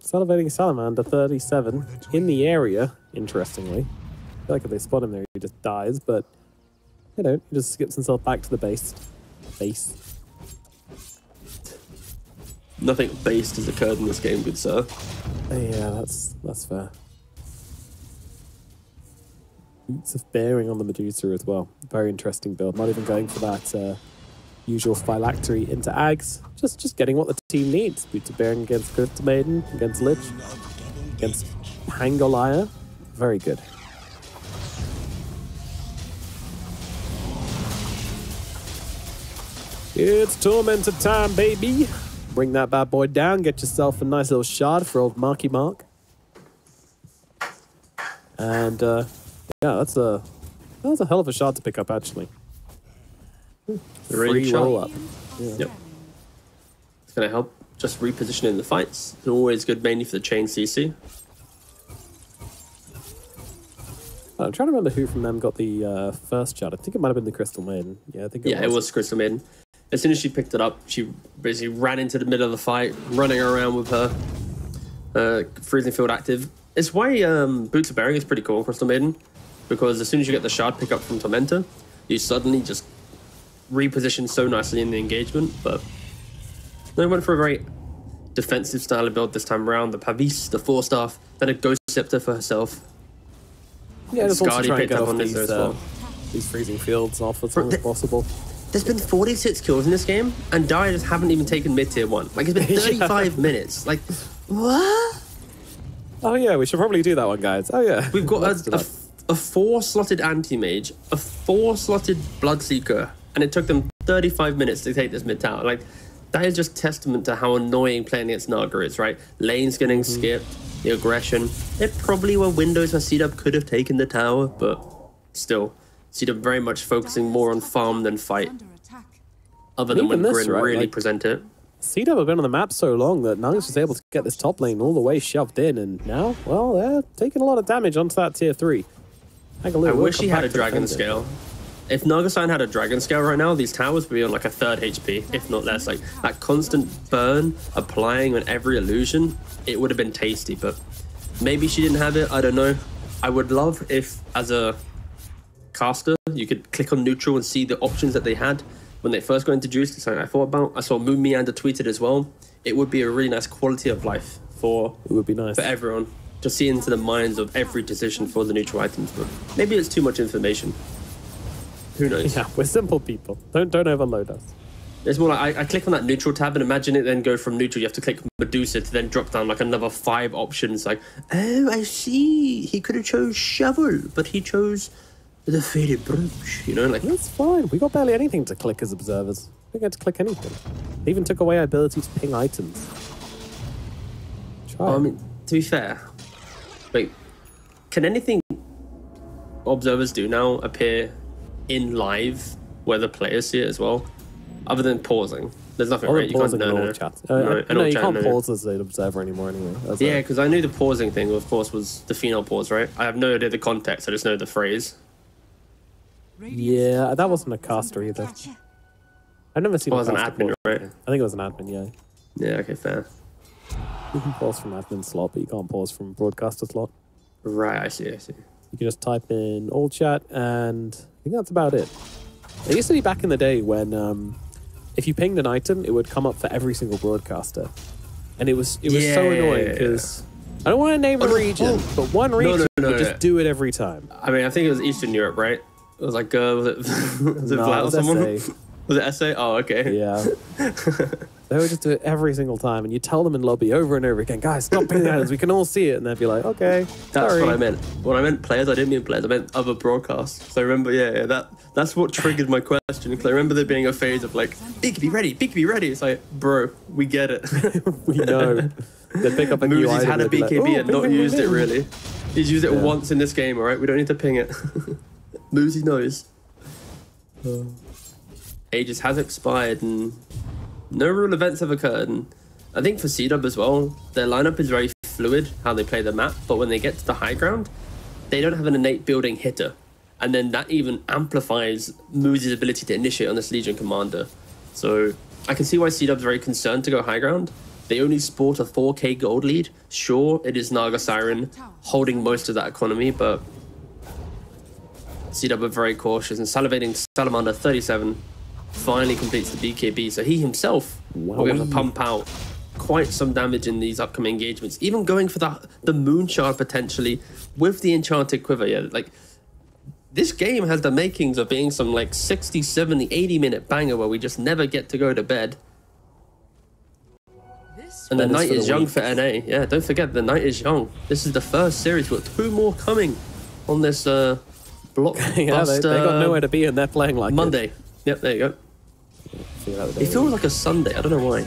Salivating Salamander 37 in the area, interestingly. I feel like if they spot him there, he just dies, but you know, he just skips himself back to the base. Nothing based has occurred in this game, good sir. Yeah, that's fair. Boots of Bearing on the Medusa as well. Very interesting build. Not even going for that usual phylactery into Ags. Just getting what the team needs. Boots of Bearing against Crystal Maiden, against Lich, against Pangolier. Very good. It's Tormentor time, baby. Bring that bad boy down. Get yourself a nice little shard for old Marky Mark. And yeah, that was a hell of a shard to pick up, actually. Free roll up. Yeah. Yep. It's going to help just repositioning the fights. It's always good, mainly for the chain CC. I'm trying to remember who from them got the first shard. I think it might have been the Crystal Maiden. Yeah, I think it was Crystal Maiden. As soon as she picked it up, she basically ran into the middle of the fight, running around with her freezing field active. It's why Boots of Bearing is pretty cool, Crystal Maiden, because as soon as you get the shard pickup from Tormentor, you suddenly just reposition so nicely in the engagement. But they went for a very defensive style of build this time around. The Pavis, the 4-staff, then a Ghost Scepter for herself. Yeah, just also trying to get off these, these freezing fields off as long as possible. There's been 46 kills in this game, and Dire just haven't even taken mid-tier 1. Like, it's been 35 minutes. Like, what? Oh, yeah, we should probably do that one, guys. Oh, yeah. We've got a 4-slotted Anti-Mage, a 4-slotted Bloodseeker, and it took them 35 minutes to take this mid-tower. Like, that is just testament to how annoying playing against Naga is, right? Lanes getting skipped, the aggression. There probably were windows where CDUB could have taken the tower, but still. CDUB very much focusing more on farm than fight. Other than when GRIN really present it. CDUB have been on the map so long that Nugget was able to get this top lane all the way shoved in, and now, well, they're taking a lot of damage onto that tier 3. I wish he had a dragon scale. If Nagasan had a dragon scale right now, these towers would be on like a 3rd HP, if not less. Like that constant burn applying on every illusion, it would have been tasty, but maybe she didn't have it. I don't know. I would love if, as a caster, you could click on neutral and see the options that they had when they first got introduced. It's something I thought about. I saw Moon Meander tweeted as well. It would be a really nice quality of life for everyone. Just see into the minds of every decision for the neutral items, but maybe it's too much information. Who knows? Yeah, we're simple people. Don't overload us. It's more like I click on that neutral tab and imagine it then go from neutral. You have to click Medusa to then drop down like another 5 options. Like, oh, I see. He could have chose Shovel, but he chose the Faded Brooch. You know, like that's fine. We got barely anything to click as observers. We don't get to click anything. They even took away our ability to ping items. I mean, to be fair, wait, can anything observers do now appear in live where the players see it as well, other than pausing? There's nothing, right? You can't chat. No, you can't pause as an observer anymore anyway. Yeah, because I knew the pausing thing, of course, was the female pause, right? I have no idea the context, I just know the phrase. Yeah, that wasn't a caster either. I've never seen it was an admin, right? I think it was an admin, yeah. Yeah, okay, fair. You can pause from admin slot, but you can't pause from broadcaster slot. Right, I see. You can just type in all chat, and I think that's about it. It used to be back in the day when if you pinged an item, it would come up for every single broadcaster. And it was so annoying because I don't want to name a region, but one region would just do it every time. I mean, I think it was Eastern Europe, right? It was like, was it Vlad or someone? SA. Was it SA? Oh, okay. Yeah. They would just do it every single time, and you tell them in lobby over and over again, guys, stop pinging items, we can all see it, and they'd be like, okay, that's what I meant. When I meant players, I didn't mean players, I meant other broadcasts. So I remember, that's what triggered my question, because I remember there being a phase of like, BKB ready, BKB ready. It's like, bro, we get it. We know. They pick up a new item. He's had a BKB and not used it really. He's used it once in this game, all right? We don't need to ping it. Moosey knows. Aegis has expired and no real events have occurred. And I think for CDUB as well, their lineup is very fluid, how they play the map. But when they get to the high ground, they don't have an innate building hitter. And then that even amplifies Moosey's ability to initiate on this Legion commander. So I can see why CDUB's very concerned to go high ground. They only sport a 4k gold lead. Sure, it is Naga Siren holding most of that economy, but CDUB are very cautious, and Salivating Salamander 37 finally completes the BKB, so he himself will be able to pump out quite some damage in these upcoming engagements, even going for the Moon Shard potentially with the Enchanted Quiver. Yeah, like, this game has the makings of being some like 60, 70, 80-minute banger where we just never get to go to bed. And the night is young for NA. Yeah, don't forget, the night is young. This is the first series. We've got 2 more coming on this blockbuster. Yeah, they got nowhere to be, and they're playing like Monday. It. Yep, there you go. It feels like a Sunday. I don't know why.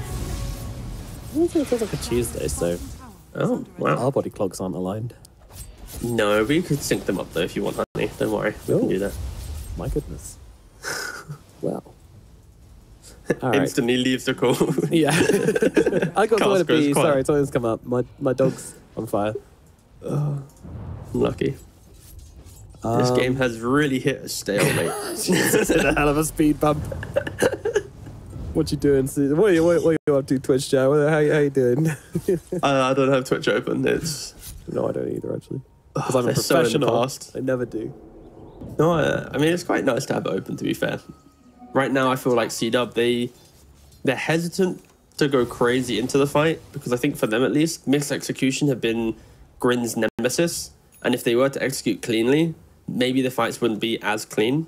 It feels like a Tuesday, so... Oh, wow. Our body clocks aren't aligned. No, we could sync them up, though, if you want, honey. Don't worry. We can do that. My goodness. Well. Instantly leaves the call. Yeah. I got somewhere to be. Sorry, something's come up. My dog's on fire. I'm lucky. This game has really hit a stalemate. It's hit a hell of a speed bump. What you doing? What are you up to, Twitch chat? How you doing? I don't have Twitch open. No, I don't either, actually. Because I'm a professional. I never do. No, I mean, it's quite nice to have it open, to be fair. Right now, I feel like CDUB, they're hesitant to go crazy into the fight, because I think for them at least, mixed execution have been GRIN's nemesis. And if they were to execute cleanly, maybe the fights wouldn't be as clean.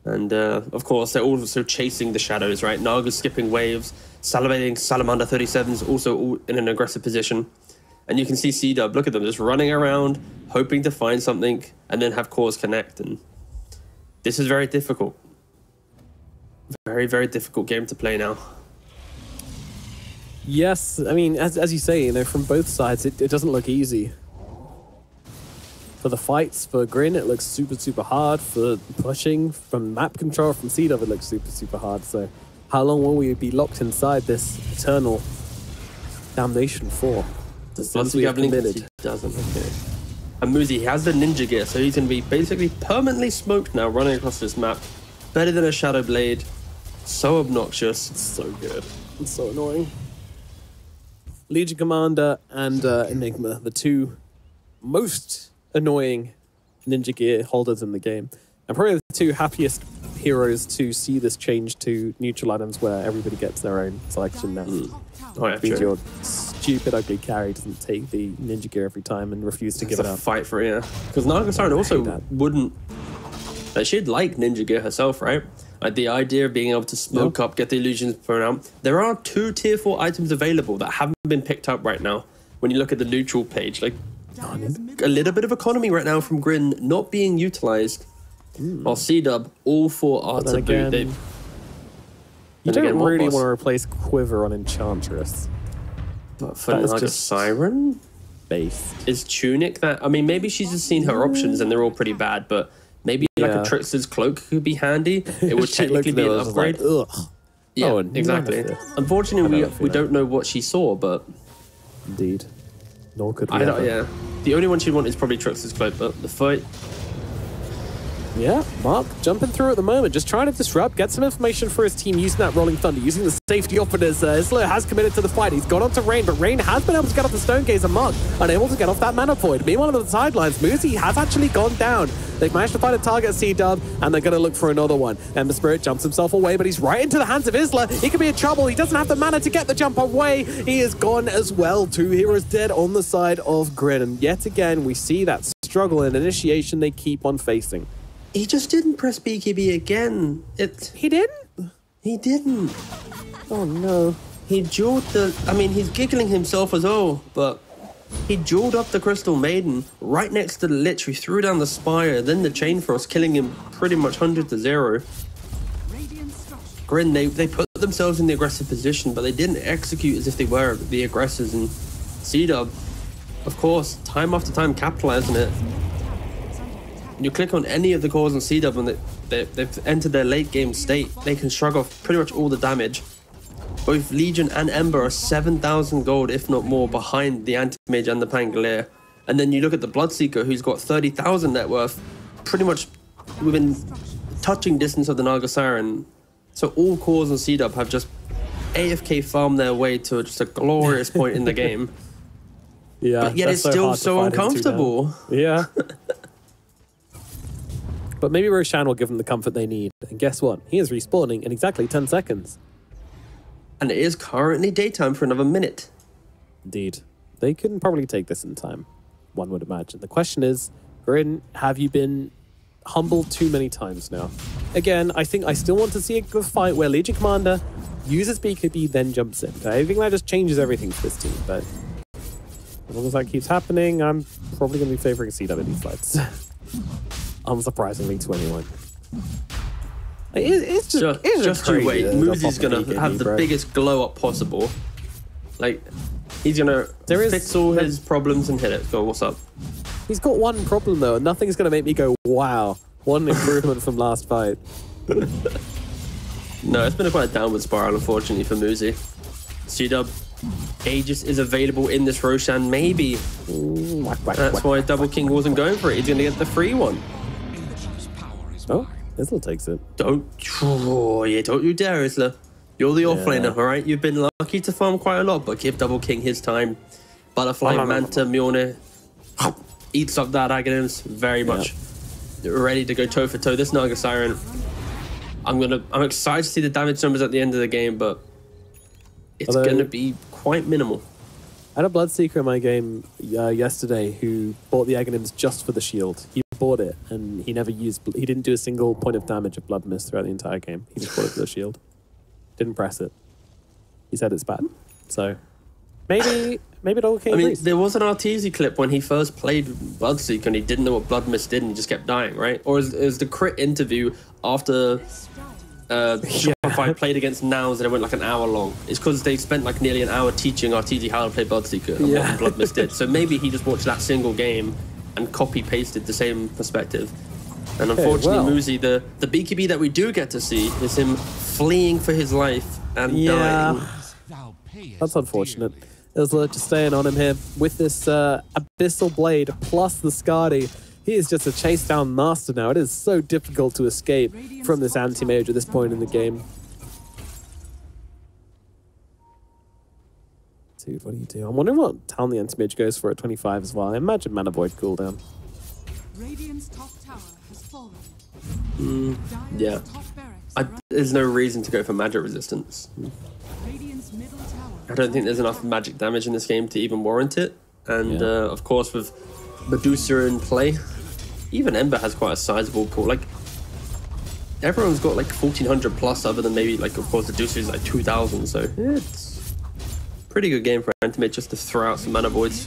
And of course, they're also chasing the shadows, right? Naga's skipping waves, Salivating Salamander 37's also all in an aggressive position. And you can see CDUB, look at them, just running around, hoping to find something, and then have cores connect. And this is very difficult. Very, very difficult game to play now. Yes, I mean, as you say, you know, from both sides, it doesn't look easy. For the fights, for GRIN, it looks super, super hard. For pushing, from map control, from CDUB, it looks super, super hard. So how long will we be locked inside this eternal damnation for? Once we have committed. He doesn't, okay. And Muzi has the ninja gear, so he's going to be basically permanently smoked now, running across this map. Better than a Shadow Blade. So obnoxious. It's so good. It's so annoying. Legion Commander and Enigma, the 2 most annoying ninja gear holders in the game. And probably the 2 happiest heroes to see this change to neutral items where everybody gets their own selection now. Oh, yeah, means your stupid, ugly carry doesn't take the ninja gear every time and refuse to give it up. Fight for it, yeah. Because Naga Siren also wouldn't... she'd like ninja gear herself, right? Like the idea of being able to smoke up, get the illusions thrown out. There are 2 tier 4 items available that haven't been picked up right now. When you look at the neutral page, like a little bit of economy right now from GRIN not being utilized. While CDUB, all 4 are to boot. You don't really want to replace Quiver on Enchantress. But for Naga Siren? Based. Is Tunic that... I mean, maybe she's just seen her options and they're all pretty bad, but maybe like a Trickster's Cloak could be handy. It would technically be an upgrade. Like, yeah, exactly. Unfortunately, we don't know what she saw, but... Indeed. Nor could we yeah. The only one she'd want is probably Trickster's Cloak, but the fight... Yeah, Mark jumping through at the moment, just trying to disrupt, get some information for his team using that Rolling Thunder, using the safety openers. Isla has committed to the fight. He's gone on to Rain, but Rain has been able to get off the Stone Gaze and Mark unable to get off that Mana Void. Meanwhile, on the sidelines, Muzi has actually gone down. They've managed to find a target at CDUB, and they're going to look for another one. Ember Spirit jumps himself away, but he's right into the hands of Isla. He could be in trouble. He doesn't have the mana to get the jump away. He is gone as well. 2 heroes dead on the side of GRIN. And yet again, we see that struggle and initiation they keep on facing. He just didn't press BKB again. He didn't? He didn't. Oh, no. He jeweled the... I mean, he's giggling himself as well, but he jeweled up the Crystal Maiden right next to the Lich, who threw down the Spire, then the Chain Frost, killing him pretty much 100 to 0. GRIN, they put themselves in the aggressive position, but they didn't execute as if they were the aggressors. And CDUB, of course, time after time capitalizing it. You click on any of the cores on CDUB and they've entered their late game state, they can shrug off pretty much all the damage. Both Legion and Ember are 7,000 gold, if not more, behind the Anti-Mage and the Pangolier. And then you look at the Bloodseeker, who's got 30,000 net worth, pretty much within touching distance of the Naga Siren. So all cores on CDUB have just AFK farmed their way to just a glorious point in the game. Yeah, but yet it's still so uncomfortable. Yeah. But maybe Roshan will give them the comfort they need. And guess what? He is respawning in exactly 10 seconds. And it is currently daytime for another minute. Indeed. They couldn't probably take this in time, one would imagine. The question is, GRIN, have you been humbled too many times now? Again, I think I still want to see a good fight where Legion Commander uses BKB, then jumps in. I think that just changes everything for this team, but as long as that keeps happening, I'm probably going to be favoring CW in these fights. Unsurprisingly to anyone. It's just you wait. Moosey's going to have the biggest glow up possible. Like, he's going to fix all his problems and hit it. Go, what's up? He's got one problem, though, and nothing's going to make me go, wow, what an improvement from last fight. No, it's been quite a downward spiral, unfortunately, for Moosey. CDUB, Aegis is available in this Roshan, maybe. That's why Double King wasn't going for it. He's going to get the free one. Oh, Isla takes it. Don't you dare, Isla. You're the offlaner, all right? You've been lucky to farm quite a lot, but give Double King his time. Butterfly, Manta, Mjolnir eats up that Aghanim's very much ready to go toe for toe. This Naga Siren, I'm excited to see the damage numbers at the end of the game, but it's going to be quite minimal. I had a Bloodseeker in my game yesterday who bought the Aghanims just for the shield. He bought it and he never used. He didn't do a single point of damage of Blood Mist throughout the entire game. He just bought it for the shield. Didn't press it. He said it's bad. So maybe Double King. I mean, there was an Arteezy clip when he first played Bloodseeker and he didn't know what Blood Mist did and he just kept dying, right? Or is the crit interview after Shopify played against Nows and it went like an hour long? It's because they spent like nearly an hour teaching Arteezy how to play Bloodseeker and what Blood Mist did. So maybe he just watched that single game and copy-pasted the same perspective. And unfortunately, Moosey, the BKB that we do get to see is him fleeing for his life and dying. That's unfortunate. Isla just staying on him here with this Abyssal Blade plus the Skadi. He is just a chase down master now. It is so difficult to escape from this anti-mage at this point in the game. Dude, what do you do? I'm wondering what town the anti-mage goes for at 25 as well. I imagine Mana Void cooldown. Radiant's top tower has fallen. Yeah. There's no reason to go for magic resistance. Radiant's middle tower. I don't think there's enough magic damage in this game to even warrant it. And of course, with Medusa in play, even Ember has quite a sizable pool. Like, everyone's got like 1400 plus, other than maybe, like, of course, Medusa is like 2000. So it's a pretty good game for Antimate just to throw out some Mana Voids.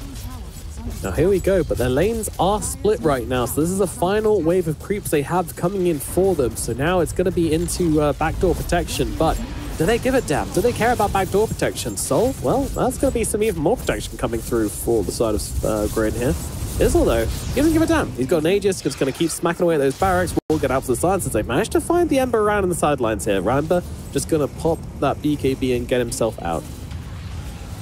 Now here we go, but their lanes are split right now, so this is a final wave of creeps they have coming in for them. So now it's going to be into backdoor protection, but do they give a damn? Do they care about backdoor protection? Soul? Well, that's going to be some even more protection coming through for the side of GRIN here. Isla, though, he doesn't give a damn. He's got an Aegis, just going to keep smacking away at those barracks. We'll get out for the silences. They've managed to find the Ember around in the sidelines here. Rambo just going to pop that BKB and get himself out.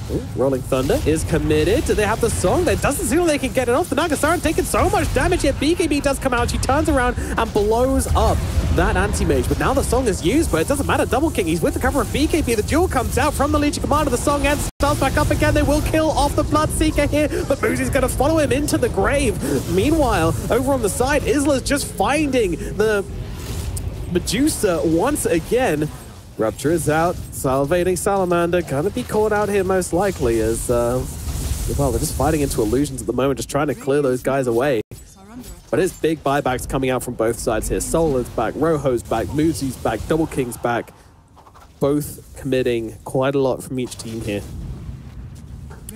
Ooh, Rolling Thunder is committed. Do they have the song? That doesn't seem like they can get it off. The Nagasaran taking so much damage, yet BKB does come out. She turns around and blows up that anti-mage. But now the song is used, but it doesn't matter. Double King, he's with the cover of BKB. The duel comes out from the Legion Commander. The song ends, starts back up again. They will kill off the Bloodseeker here, but Moosey's going to follow him into the grave. Meanwhile, over on the side, Isla's just finding the Medusa once again. Rupture is out. Salvating Salamander. Gonna be caught out here most likely as, well, they're just fighting into illusions at the moment, just trying to clear those guys away. But it's big buybacks coming out from both sides here. Solar's back, Rojo's back, Moosey's back, Double King's back. Both committing quite a lot from each team here.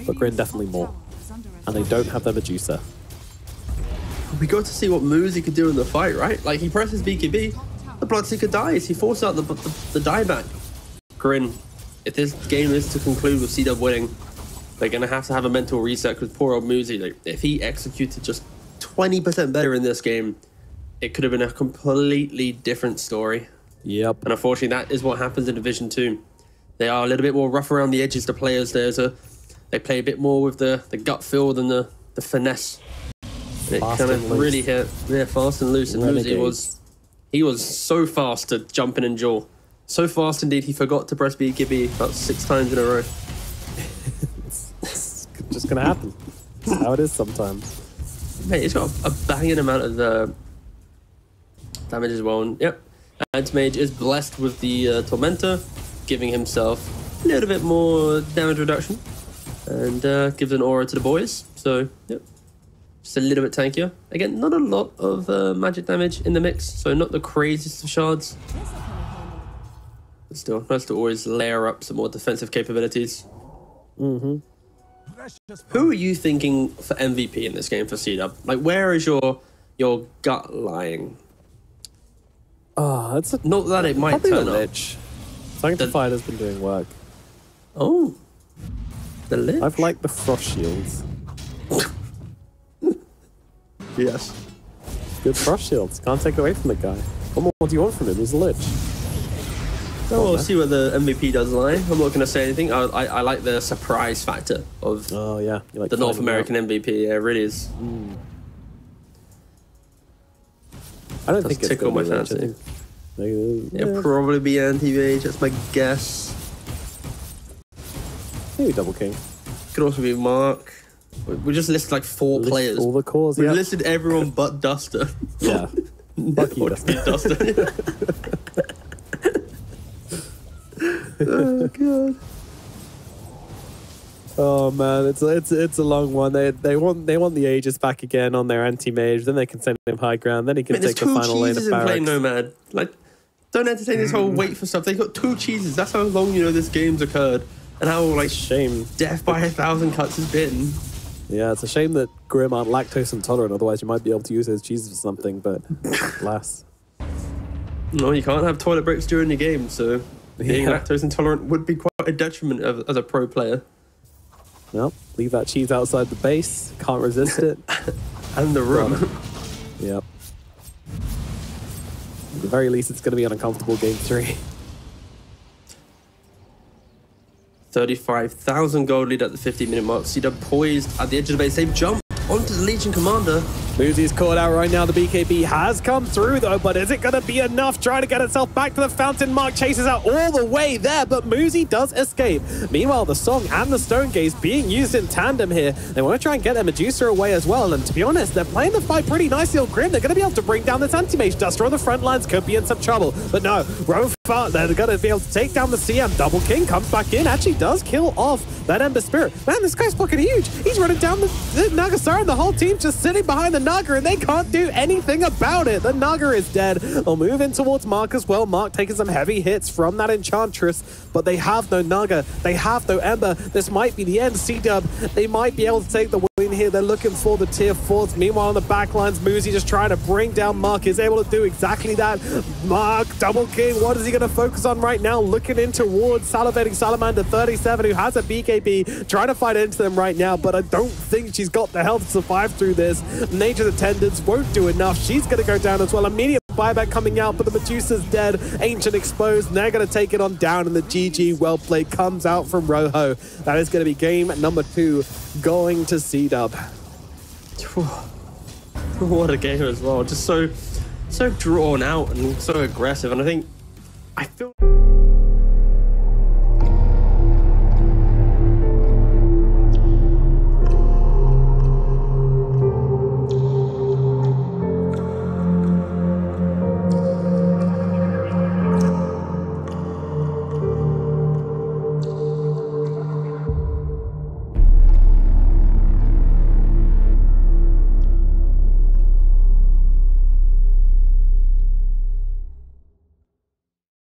But GRIN definitely more. And they don't have their Medusa. We got to see what Moosey could do in the fight, right? Like, he presses BKB. The Bloodseeker dies. He forced out the dieback. GRIN, if this game is to conclude with CDUB winning, they're going to have a mental reset because poor old Moosey, like, if he executed just 20% better in this game, it could have been a completely different story. Yep. And unfortunately, that is what happens in Division 2. They are a little bit more rough around the edges, the players. They play a bit more with the gut feel than the finesse. It kind of really hit fast and loose. And Moosey was so fast to jump in and jaw. So fast indeed, he forgot to press BKB about 6 times in a row. It's just gonna happen. That's how it is sometimes. Mate, he's got a banging amount of damage as well. And, yep, Anti-Mage is blessed with the Tormentor, giving himself a little bit more damage reduction. And gives an aura to the boys. So, yep, just a little bit tankier. Again, not a lot of magic damage in the mix, so not the craziest of shards. But still, nice to always layer up some more defensive capabilities. Mm-hmm. Who are you thinking for MVP in this game for CDUB? Like, where is your gut lying? It's Not that it might turn up. Lich. Sanctified has been doing work. Oh, the Lich? I've liked the Frost Shields. Yes. Good Frost Shields. Can't take away from the guy. What more do you want from him? He's a Lich. Oh, we'll see what the MVP does lie. I'm not going to say anything. I like the surprise factor of You like the North American MVP. Yeah, it really is. I don't think it's tickle my gonna be fancy. Lich. It'll probably be anti-mage. That's my guess. Maybe Double King. Could also be Mark. We just listed like 4 players. All the cores, We yeah. listed everyone but Duster. Yeah. Fuck you, Or Duster. Duster. Oh god. Oh man, it's a long one. They want the Aegis back again on their anti-mage. Then they can send him high ground. Then he can take the final lane of There's 2 cheeses in Play barracks. Nomad. Like, don't entertain this whole wait for stuff. They got 2 cheeses. That's how long this game's occurred, and how like Shame. death by 1,000 cuts has been. Yeah, it's a shame that Grim aren't lactose intolerant. Otherwise, you might be able to use those cheeses for something. But alas. No, you can't have toilet breaks during your game. So being Yeah. lactose intolerant would be quite a detriment as a pro player. Well, leave that cheese outside the base. Can't resist it. And the room. Yep. At the very least, it's going to be an uncomfortable game 3. 35,000 gold lead at the 50-minute mark. CDUB poised at the edge of the base. They've jumped onto the Legion Commander. Moosey's caught out right now. The BKB has come through though, but is it going to be enough? Trying to get itself back to the fountain. Mark chases out all the way there, but Moosey does escape. Meanwhile, the Song and the Stone Gaze being used in tandem here. They want to try and get their Medusa away as well, and to be honest, they're playing the fight pretty nicely on Grim. They're going to be able to bring down this anti-mage. Duster on the front lines could be in some trouble, but no, Rofar, they're going to be able to take down the CM. Double King comes back in, actually does kill off that Ember Spirit. Man, this guy's fucking huge. He's running down the Nagasara, and the whole team's just sitting behind the Naga, and they can't do anything about it. The Naga is dead. They'll move in towards Mark as well. Mark taking some heavy hits from that Enchantress, but they have no Naga. They have no Ember. This might be the end. CDUB, they might be able to take the win here. They're looking for the tier 4s. Meanwhile, on the back lines, Moosey just trying to bring down Mark. Is able to do exactly that. Mark, Double King, what is he going to focus on right now? Looking in towards Salivating Salamander 37, who has a BKB, trying to fight into them right now, but I don't think she's got the health to survive through this. Nature's Attendants won't do enough. She's going to go down as well. Immediate buyback coming out, but the Medusa's dead. Ancient exposed, and they're going to take it on down, and the GG well played comes out from Rojo. That is going to be game number 2 going to CDUB. What a game as well. Just so drawn out and so aggressive. And I feel